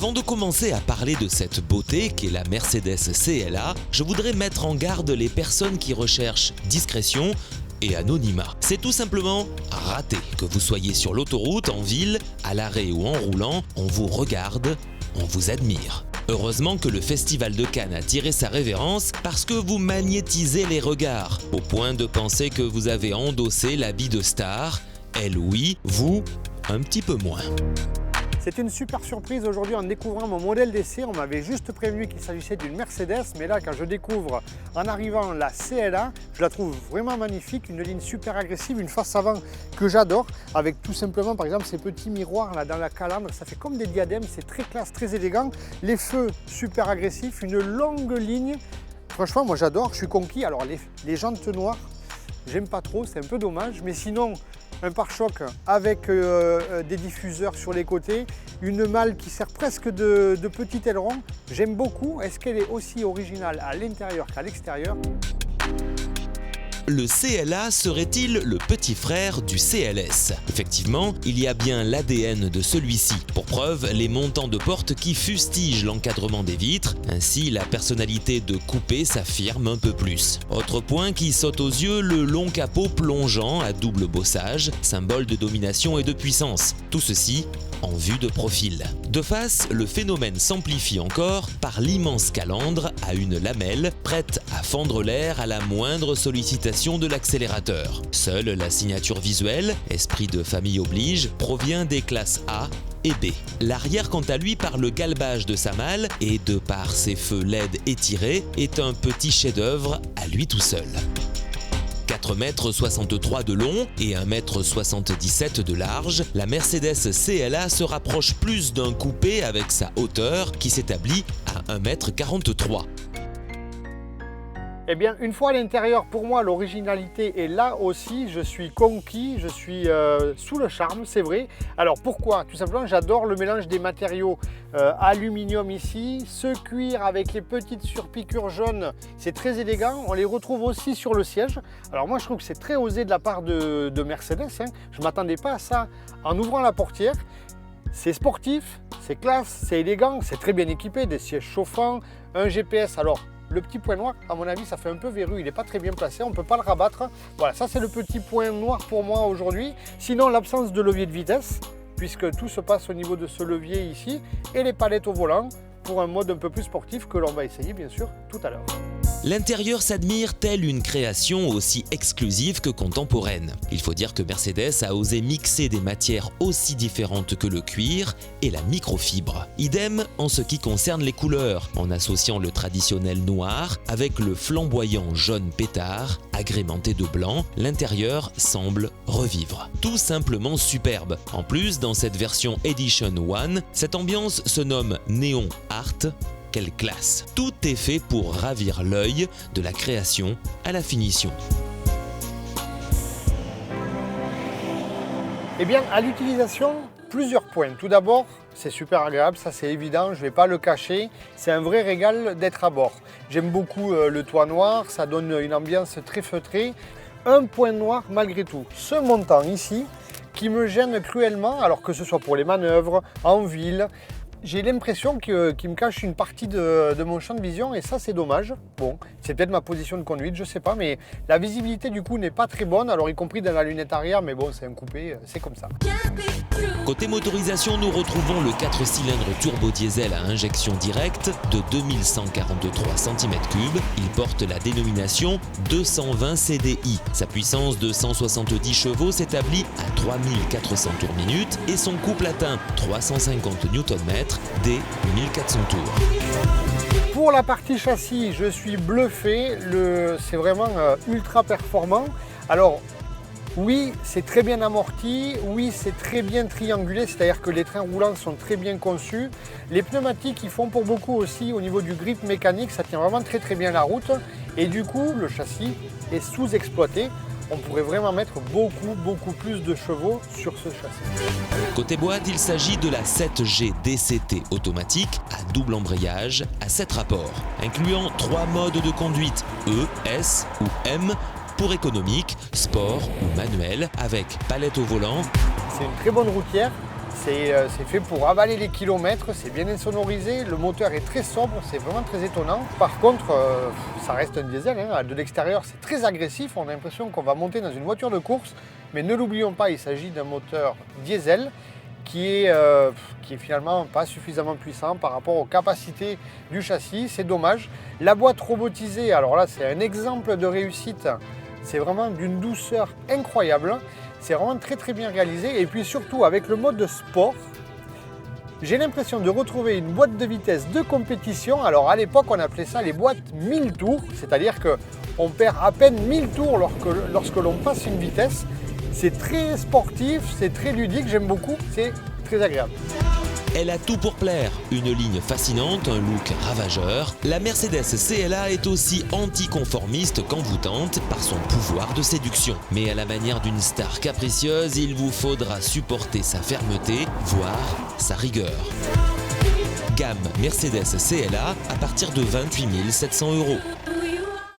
Avant de commencer à parler de cette beauté qu'est la Mercedes CLA, je voudrais mettre en garde les personnes qui recherchent discrétion et anonymat. C'est tout simplement raté. Que vous soyez sur l'autoroute, en ville, à l'arrêt ou en roulant, on vous regarde, on vous admire. Heureusement que le Festival de Cannes a tiré sa révérence parce que vous magnétisez les regards, au point de penser que vous avez endossé l'habit de star. Elle oui, vous, un petit peu moins. C'est une super surprise aujourd'hui en découvrant mon modèle d'essai. On m'avait juste prévenu qu'il s'agissait d'une Mercedes, mais là quand je découvre en arrivant la CLA, je la trouve vraiment magnifique, une ligne super agressive, une face avant que j'adore, avec tout simplement par exemple ces petits miroirs là dans la calandre, ça fait comme des diadèmes, c'est très classe, très élégant, les feux super agressifs, une longue ligne, franchement moi j'adore, je suis conquis. Alors les jantes noires, j'aime pas trop, c'est un peu dommage, mais sinon un pare-choc avec des diffuseurs sur les côtés, une malle qui sert presque de petit aileron. J'aime beaucoup. Est-ce qu'elle est aussi originale à l'intérieur qu'à l'extérieur ? Le CLA serait-il le petit frère du CLS? Effectivement, il y a bien l'ADN de celui-ci. Pour preuve, les montants de porte qui fustigent l'encadrement des vitres. Ainsi, la personnalité de coupé s'affirme un peu plus. Autre point qui saute aux yeux, le long capot plongeant à double bossage, symbole de domination et de puissance. Tout ceci en vue de profil. De face, le phénomène s'amplifie encore par l'immense calandre à une lamelle prête à fendre l'air à la moindre sollicitation de l'accélérateur. Seule la signature visuelle, esprit de famille oblige, provient des classes A et B. L'arrière, quant à lui, par le galbage de sa malle et de par ses feux LED étirés, est un petit chef-d'œuvre à lui tout seul. 4,63 m de long et 1,77 m de large, la Mercedes CLA se rapproche plus d'un coupé avec sa hauteur qui s'établit à 1,43 m. Eh bien, une fois à l'intérieur, pour moi, l'originalité est là aussi. Je suis conquis, je suis sous le charme, c'est vrai. Alors pourquoi? Tout simplement, j'adore le mélange des matériaux aluminium ici. Ce cuir avec les petites surpiqûres jaunes, c'est très élégant. On les retrouve aussi sur le siège. Alors moi, je trouve que c'est très osé de la part de Mercedes. Je ne m'attendais pas à ça en ouvrant la portière. C'est sportif, c'est classe, c'est élégant, c'est très bien équipé. Des sièges chauffants, un GPS. Alors, le petit point noir, à mon avis, ça fait un peu verru, il n'est pas très bien placé, on ne peut pas le rabattre. Voilà, ça c'est le petit point noir pour moi aujourd'hui. Sinon, l'absence de levier de vitesse, puisque tout se passe au niveau de ce levier ici, et les palettes au volant, pour un mode un peu plus sportif que l'on va essayer bien sûr tout à l'heure. L'intérieur s'admire telle une création aussi exclusive que contemporaine. Il faut dire que Mercedes a osé mixer des matières aussi différentes que le cuir et la microfibre. Idem en ce qui concerne les couleurs, en associant le traditionnel noir avec le flamboyant jaune pétard, agrémenté de blanc, l'intérieur semble revivre. Tout simplement superbe. En plus, dans cette version Edition 1, cette ambiance se nomme Néon Art. Quelle classe! Tout est fait pour ravir l'œil de la création à la finition. Eh bien, à l'utilisation, plusieurs points. Tout d'abord, c'est super agréable, ça c'est évident, je ne vais pas le cacher. C'est un vrai régal d'être à bord. J'aime beaucoup le toit noir, ça donne une ambiance très feutrée. Un point noir malgré tout, ce montant ici qui me gêne cruellement, alors que ce soit pour les manœuvres, en ville. J'ai l'impression qu'il me cache une partie de mon champ de vision et ça c'est dommage. Bon, c'est peut-être ma position de conduite, je sais pas, mais la visibilité du coup n'est pas très bonne, alors y compris dans la lunette arrière, mais bon c'est un coupé, c'est comme ça. Côté motorisation, nous retrouvons le 4 cylindres turbo diesel à injection directe de 2143 cm3. Il porte la dénomination 220 CDI. Sa puissance de 170 chevaux s'établit à 3400 tours minute et son couple atteint 350 Nm dès 1400 tours. Pour la partie châssis, je suis bluffé, c'est vraiment ultra performant. Alors, oui, c'est très bien amorti, oui, c'est très bien triangulé, c'est-à-dire que les trains roulants sont très bien conçus. Les pneumatiques, ils font pour beaucoup aussi au niveau du grip mécanique, ça tient vraiment très très bien la route. Et du coup, le châssis est sous-exploité. On pourrait vraiment mettre beaucoup plus de chevaux sur ce châssis. Côté boîte, il s'agit de la 7G DCT automatique à double embrayage à 7 rapports, incluant 3 modes de conduite E, S ou M pour économique, sport ou manuel, avec palette au volant. C'est une très bonne routière, C'est fait pour avaler les kilomètres, c'est bien insonorisé, le moteur est très sobre, c'est vraiment très étonnant. Par contre, ça reste un diesel, hein. De l'extérieur c'est très agressif, on a l'impression qu'on va monter dans une voiture de course, mais ne l'oublions pas, il s'agit d'un moteur diesel qui est finalement pas suffisamment puissant par rapport aux capacités du châssis, c'est dommage. La boîte robotisée, alors là c'est un exemple de réussite, c'est vraiment d'une douceur incroyable. C'est vraiment très bien réalisé et puis surtout avec le mode sport, j'ai l'impression de retrouver une boîte de vitesse de compétition. Alors à l'époque on appelait ça les boîtes 1000 tours, c'est-à-dire qu'on perd à peine 1000 tours lorsque l'on passe une vitesse. C'est très sportif, c'est très ludique, j'aime beaucoup, c'est très agréable. Elle a tout pour plaire, une ligne fascinante, un look ravageur. La Mercedes CLA est aussi anticonformiste qu'envoûtante par son pouvoir de séduction. Mais à la manière d'une star capricieuse, il vous faudra supporter sa fermeté, voire sa rigueur. Gamme Mercedes CLA à partir de 28 700 €.